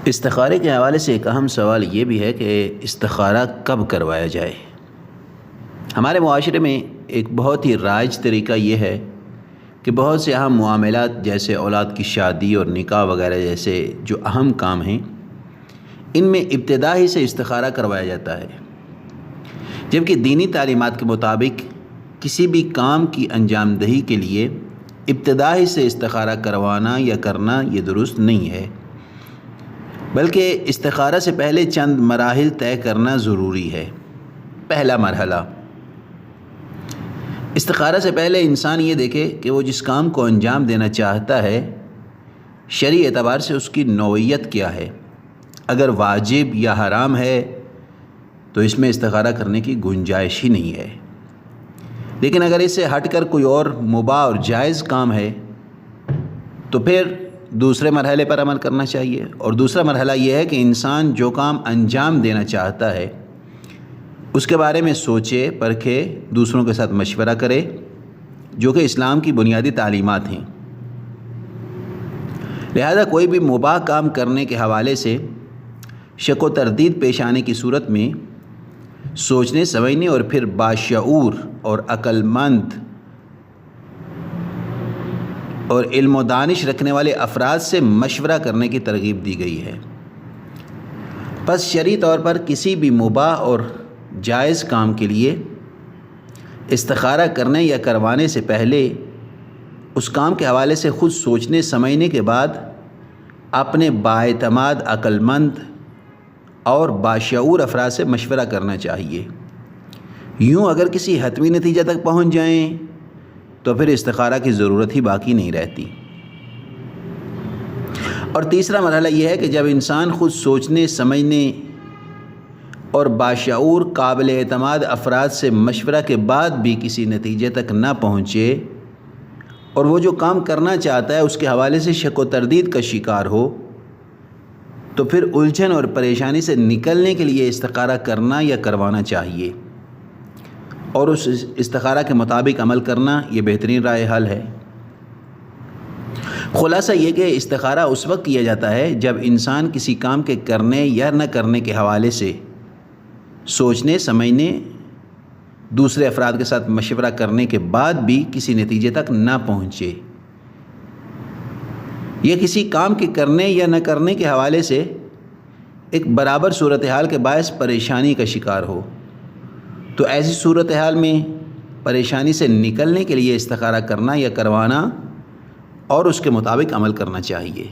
استخارے کے حوالے سے ایک اہم سوال یہ بھی ہے کہ استخارہ کب کروایا جائے۔ ہمارے معاشرے میں ایک بہت ہی رائج طریقہ یہ ہے کہ بہت سے اہم معاملات جیسے اولاد کی شادی اور نکاح وغیرہ جیسے جو اہم کام ہیں ان میں ابتدا ہی سے استخارہ کروایا جاتا ہے، جبکہ دینی تعلیمات کے مطابق کسی بھی کام کی انجام دہی کے لیے ابتدا ہی سے استخارہ کروانا یا کرنا یہ درست نہیں ہے، بلکہ استخارہ سے پہلے چند مراحل طے کرنا ضروری ہے۔ پہلا مرحلہ، استخارہ سے پہلے انسان یہ دیکھے کہ وہ جس کام کو انجام دینا چاہتا ہے شرعی اعتبار سے اس کی نوعیت کیا ہے۔ اگر واجب یا حرام ہے تو اس میں استخارہ کرنے کی گنجائش ہی نہیں ہے، لیکن اگر اس سے ہٹ کر کوئی اور مباح اور جائز کام ہے تو پھر دوسرے مرحلے پر عمل کرنا چاہیے۔ اور دوسرا مرحلہ یہ ہے کہ انسان جو کام انجام دینا چاہتا ہے اس کے بارے میں سوچے پرکھے، دوسروں کے ساتھ مشورہ کرے، جو کہ اسلام کی بنیادی تعلیمات ہیں۔ لہذا کوئی بھی مباح کام کرنے کے حوالے سے شک و تردید پیش آنے کی صورت میں سوچنے سمجھنے اور پھر باشعور اور عقل مند اور علم و دانش رکھنے والے افراد سے مشورہ کرنے کی ترغیب دی گئی ہے۔ پس شرعی طور پر کسی بھی مباح اور جائز کام کے لیے استخارہ کرنے یا کروانے سے پہلے اس کام کے حوالے سے خود سوچنے سمجھنے کے بعد اپنے بااعتماد عقل مند اور باشعور افراد سے مشورہ کرنا چاہیے۔ یوں اگر کسی حتمی نتیجہ تک پہنچ جائیں تو پھر استخارہ کی ضرورت ہی باقی نہیں رہتی۔ اور تیسرا مرحلہ یہ ہے کہ جب انسان خود سوچنے سمجھنے اور باشعور قابل اعتماد افراد سے مشورہ کے بعد بھی کسی نتیجے تک نہ پہنچے اور وہ جو کام کرنا چاہتا ہے اس کے حوالے سے شک و تردید کا شکار ہو تو پھر الجھن اور پریشانی سے نکلنے کے لیے استخارہ کرنا یا کروانا چاہیے، اور اس استخارہ کے مطابق عمل کرنا یہ بہترین رائے حل ہے۔ خلاصہ یہ کہ استخارہ اس وقت کیا جاتا ہے جب انسان کسی کام کے کرنے یا نہ کرنے کے حوالے سے سوچنے سمجھنے، دوسرے افراد کے ساتھ مشورہ کرنے کے بعد بھی کسی نتیجے تک نہ پہنچے، یا کسی کام کے کرنے یا نہ کرنے کے حوالے سے ایک برابر صورتحال کے باعث پریشانی کا شکار ہو، تو ایسی صورتحال میں پریشانی سے نکلنے کے لیے استخارہ کرنا یا کروانا اور اس کے مطابق عمل کرنا چاہیے۔